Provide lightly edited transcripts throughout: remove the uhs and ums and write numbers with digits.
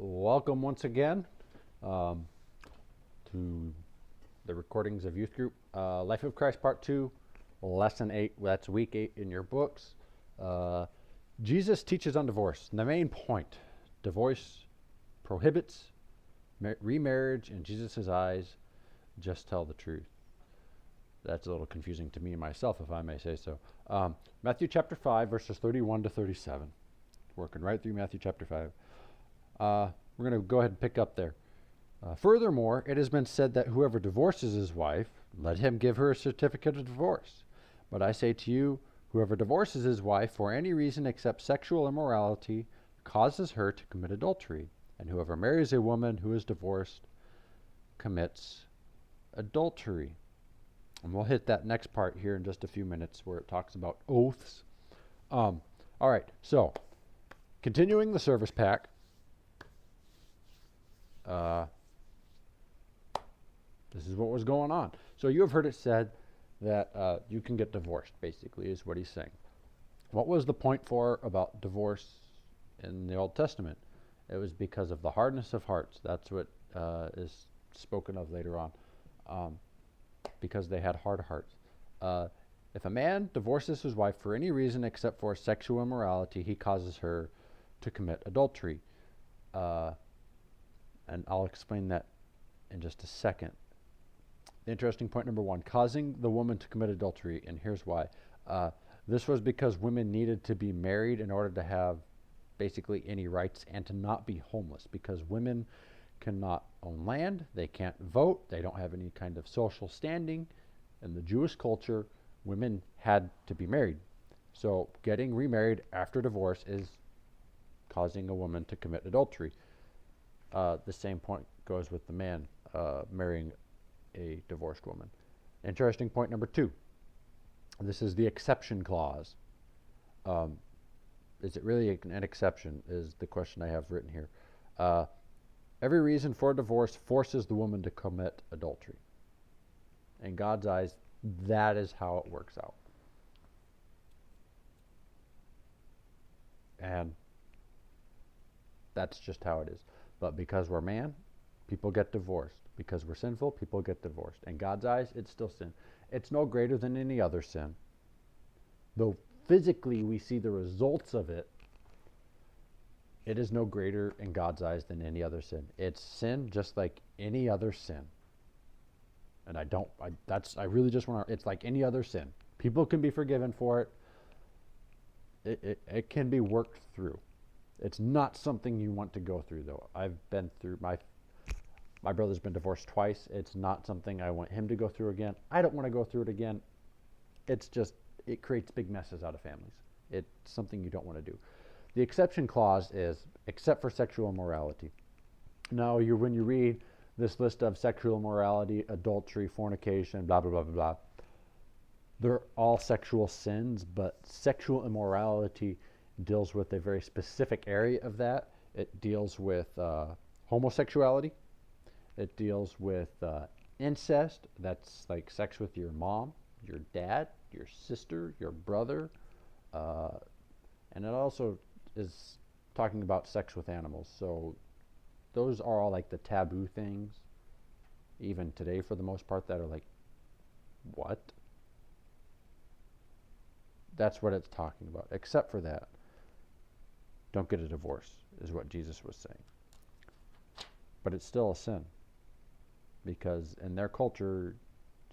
Welcome once again to the recordings of Youth Group. Life of Christ Part 2, Lesson 8. That's week 8 in your books. Jesus teaches on divorce. The main point, divorce prohibits remarriage in Jesus' eyes. Just tell the truth. That's a little confusing to me myself, if I may say so. Matthew chapter 5, verses 31 to 37. Working right through Matthew chapter 5. We're going to go ahead and pick up there. Furthermore, it has been said that whoever divorces his wife, let him give her a certificate of divorce. But I say to you, whoever divorces his wife for any reason except sexual immorality causes her to commit adultery. And whoever marries a woman who is divorced commits adultery. And we'll hit that next part here in just a few minutes where it talks about oaths. All right, so continuing the service pack. This is what was going on. So you have heard it said that you can get divorced, basically, is what he's saying. What was the point about divorce in the Old Testament? It was because of the hardness of hearts. That's what is spoken of later on, because they had hard hearts. If a man divorces his wife for any reason except for sexual immorality, he causes her to commit adultery. And I'll explain that in just a second. Interesting point number 1, causing the woman to commit adultery, and here's why. This was because women needed to be married in order to have basically any rights and to not be homeless, because women cannot own land, they can't vote, they don't have any kind of social standing. In the Jewish culture, women had to be married. So getting remarried after divorce is causing a woman to commit adultery. The same point goes with the man marrying a divorced woman. Interesting point number 2. This is the exception clause. Is it really an exception is the question I have written here. Every reason for divorce forces the woman to commit adultery. In God's eyes, that is how it works out. And that's just how it is. But because we're man, people get divorced. Because we're sinful, people get divorced. In God's eyes, it's still sin. It's no greater than any other sin. Though physically we see the results of it, it is no greater in God's eyes than any other sin. It's sin just like any other sin. And I really just want to, it's like any other sin. People can be forgiven for it. It can be worked through. It's not something you want to go through, though. I've been through, my brother's been divorced twice. It's not something I want him to go through again. I don't want to go through it again. It's just, it creates big messes out of families. It's something you don't want to do. The exception clause is, except for sexual immorality. Now, when you read this list of sexual immorality, adultery, fornication, blah, blah, blah, blah, blah, they're all sexual sins, but sexual immorality deals with a very specific area of that. It deals with homosexuality. It deals with incest. That's like sex with your mom, your dad, your sister, your brother. And it also is talking about sex with animals. So those are all like the taboo things, even today for the most part, that are like, what? That's what it's talking about. Except for that, don't get a divorce, is what Jesus was saying. But it's still a sin, because in their culture,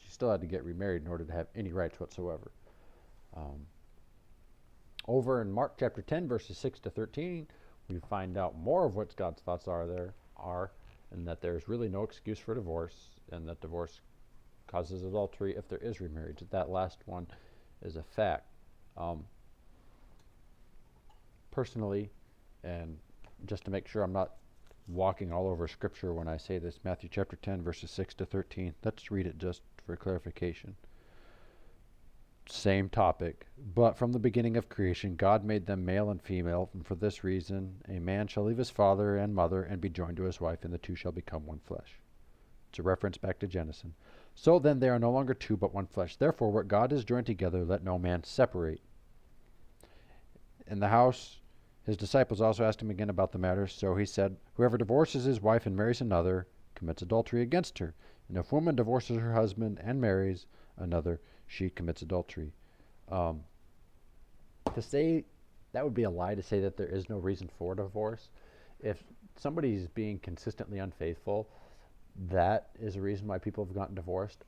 she still had to get remarried in order to have any rights whatsoever. Over in Mark chapter 10, verses 6 to 13, we find out more of what God's thoughts are, and that there's really no excuse for divorce, and that divorce causes adultery if there is remarriage. That last one is a fact. Personally, and just to make sure I'm not walking all over Scripture when I say this, Matthew chapter 10, verses 6 to 13. Let's read it just for clarification. Same topic. But from the beginning of creation, God made them male and female, and for this reason, a man shall leave his father and mother and be joined to his wife, and the two shall become one flesh. It's a reference back to Genesis. So then they are no longer two, but one flesh. Therefore, what God has joined together, let no man separate. In the house, His disciples also asked him again about the matter, so he said, "Whoever divorces his wife and marries another commits adultery against her. And if a woman divorces her husband and marries another, she commits adultery." To say that would be a lie to say that there is no reason for divorce. If somebody's being consistently unfaithful, that is a reason why people have gotten divorced.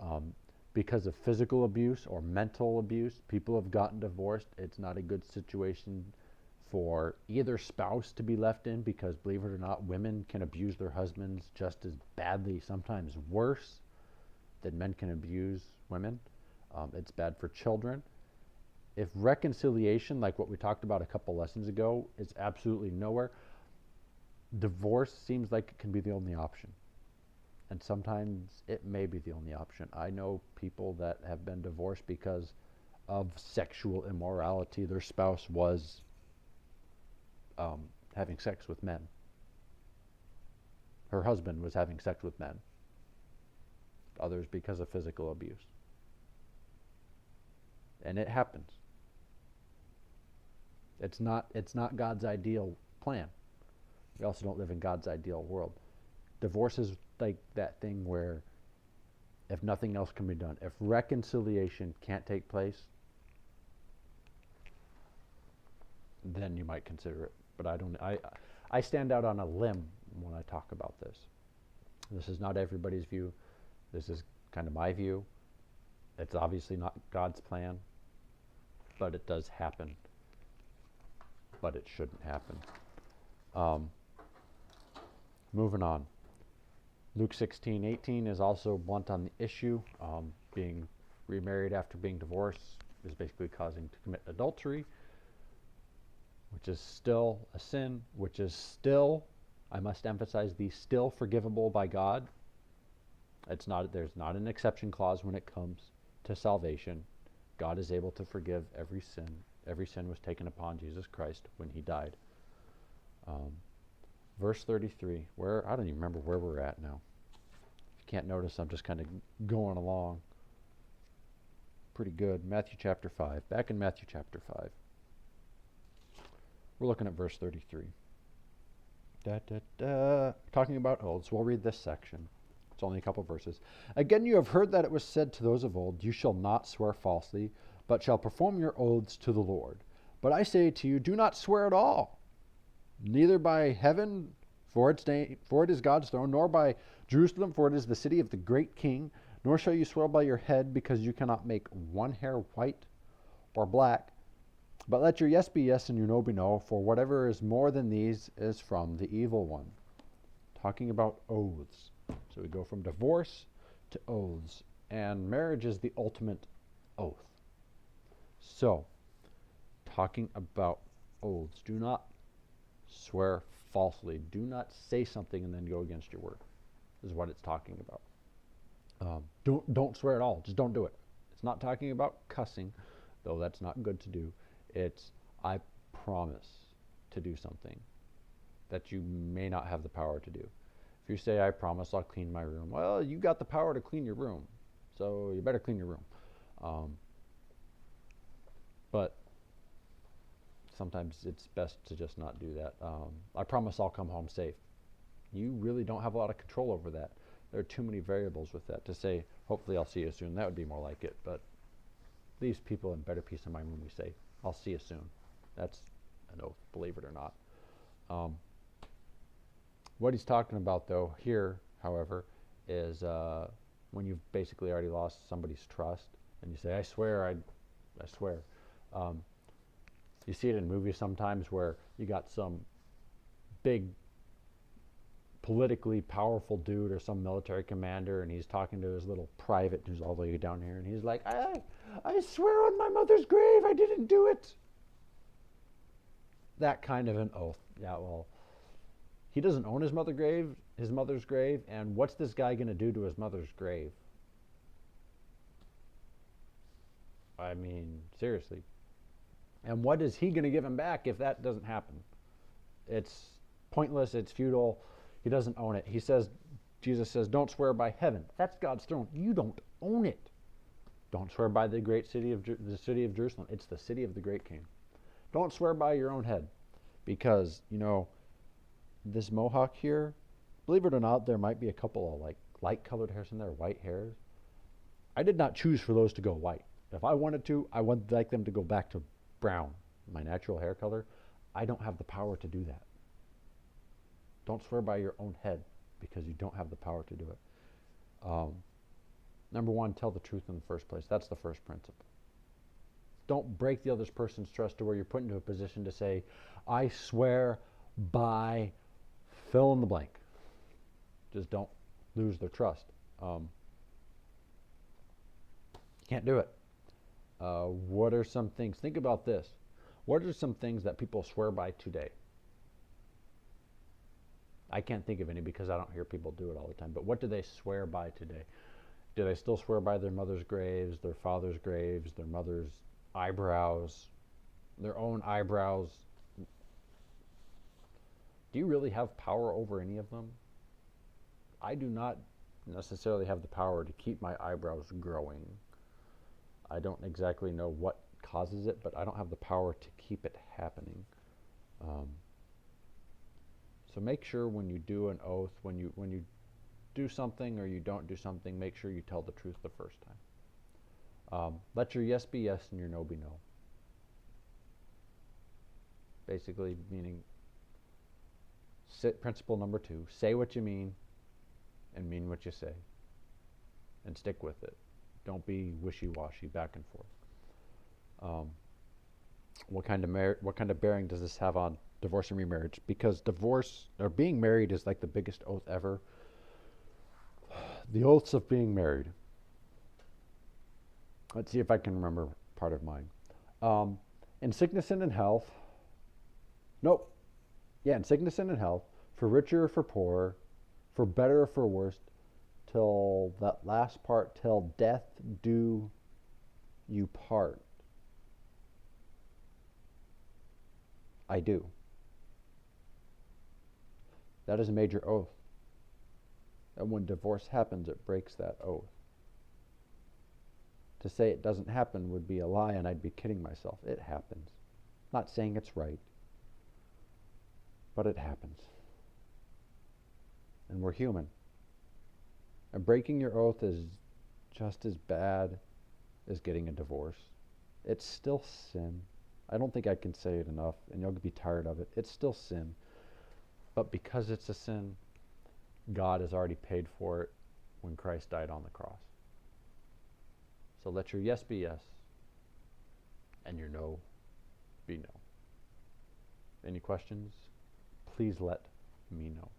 Because of physical abuse or mental abuse, people have gotten divorced. It's not a good situation for either spouse to be left in, because believe it or not, women can abuse their husbands just as badly, sometimes worse, than men can abuse women. It's bad for children. If reconciliation, like what we talked about a couple lessons ago, is absolutely nowhere, divorce seems like it can be the only option. And sometimes it may be the only option. I know people that have been divorced because of sexual immorality. Their spouse was having sex with men. Her husband was having sex with men. Others because of physical abuse. And it happens. It's not God's ideal plan. We also don't live in God's ideal world. Divorce is like that thing where if nothing else can be done, if reconciliation can't take place, then you might consider it. But I stand out on a limb when I talk about this. This is not everybody's view. This is kind of my view. It's obviously not God's plan, but it does happen. But it shouldn't happen. Moving on. Luke 16:18 is also blunt on the issue. Being remarried after being divorced is basically causing to commit adultery, which is still a sin, which is still, I must emphasize, still forgivable by God. There's not an exception clause when it comes to salvation. God is able to forgive every sin. Every sin was taken upon Jesus Christ when he died. Verse 33, I don't even remember where we're at now. If you can't notice, I'm just kind of going along pretty good. Matthew chapter 5. Back in Matthew chapter 5. We're looking at verse 33. Talking about oaths. We'll read this section. It's only a couple verses. "Again, you have heard that it was said to those of old, 'You shall not swear falsely, but shall perform your oaths to the Lord.' But I say to you, do not swear at all, neither by heaven, for it is God's throne, nor by Jerusalem, for it is the city of the great King, nor shall you swear by your head, because you cannot make one hair white or black. But let your yes be yes and your no be no, for whatever is more than these is from the evil one." Talking about oaths. So we go from divorce to oaths. And marriage is the ultimate oath. So, talking about oaths. Do not swear falsely. Do not say something and then go against your word. This is what it's talking about. Don't swear at all. Just don't do it. It's not talking about cussing, though that's not good to do. It's, I promise to do something that you may not have the power to do. If you say, "I promise I'll clean my room," well, you got the power to clean your room, so you better clean your room. But sometimes it's best to just not do that. "I promise I'll come home safe." You really don't have a lot of control over that. There are too many variables with that. To say, "Hopefully I'll see you soon," that would be more like it. But leaves people in better peace of mind when we say, "I'll see you soon." That's an oath, believe it or not. What he's talking about, though, here, however, is when you've basically already lost somebody's trust, and you say, "I swear, I swear." You see it in movies sometimes where you got some big politically powerful dude or some military commander, and he's talking to his little private who's all the way down here, and he's like, I swear on my mother's grave I didn't do it. That kind of an oath. Yeah, well, he doesn't own his mother's grave, and what's this guy going to do to his mother's grave? I mean, seriously. And what is he going to give him back if that doesn't happen? It's pointless, it's futile. He doesn't own it. Jesus says, don't swear by heaven. That's God's throne. You don't own it. Don't swear by the city of Jerusalem. It's the city of the great King. Don't swear by your own head. Because, this mohawk here, believe it or not, there might be a couple of like light colored hairs in there, white hairs. I did not choose for those to go white. If I wanted to, I would like them to go back to brown, my natural hair color. I don't have the power to do that. Don't swear by your own head because you don't have the power to do it. Number one, tell the truth in the first place. That's the first principle. Don't break the other person's trust to where you're put into a position to say, I swear by fill in the blank. Just don't lose their trust. You can't do it. What are some things? Think about this. What are some things that people swear by today? I can't think of any because I don't hear people do it all the time. But what do they swear by today? Do they still swear by their mother's graves, their father's graves, their mother's eyebrows, their own eyebrows? Do you really have power over any of them? I do not necessarily have the power to keep my eyebrows growing. I don't exactly know what causes it, but I don't have the power to keep it happening. So make sure when you do an oath, when you do something or you don't do something, make sure you tell the truth the first time. Let your yes be yes and your no be no. Basically meaning, principle number 2, say what you mean and mean what you say. And stick with it. Don't be wishy-washy back and forth. What kind of bearing does this have on divorce and remarriage? Because divorce or being married is like the biggest oath ever. The oaths of being married. Let's see if I can remember part of mine. In sickness and in health. Nope. Yeah, in sickness and in health, for richer or for poorer, for better or for worse, till that last part, till death do you part. I do. That is a major oath. And when divorce happens, it breaks that oath. To say it doesn't happen would be a lie, and I'd be kidding myself. It happens. Not saying it's right, but it happens. And we're human. And breaking your oath is just as bad as getting a divorce. It's still sin. I don't think I can say it enough, and you'll be tired of it. It's still sin. But because it's a sin, God has already paid for it when Christ died on the cross. So let your yes be yes, and your no be no. Any questions? Please let me know.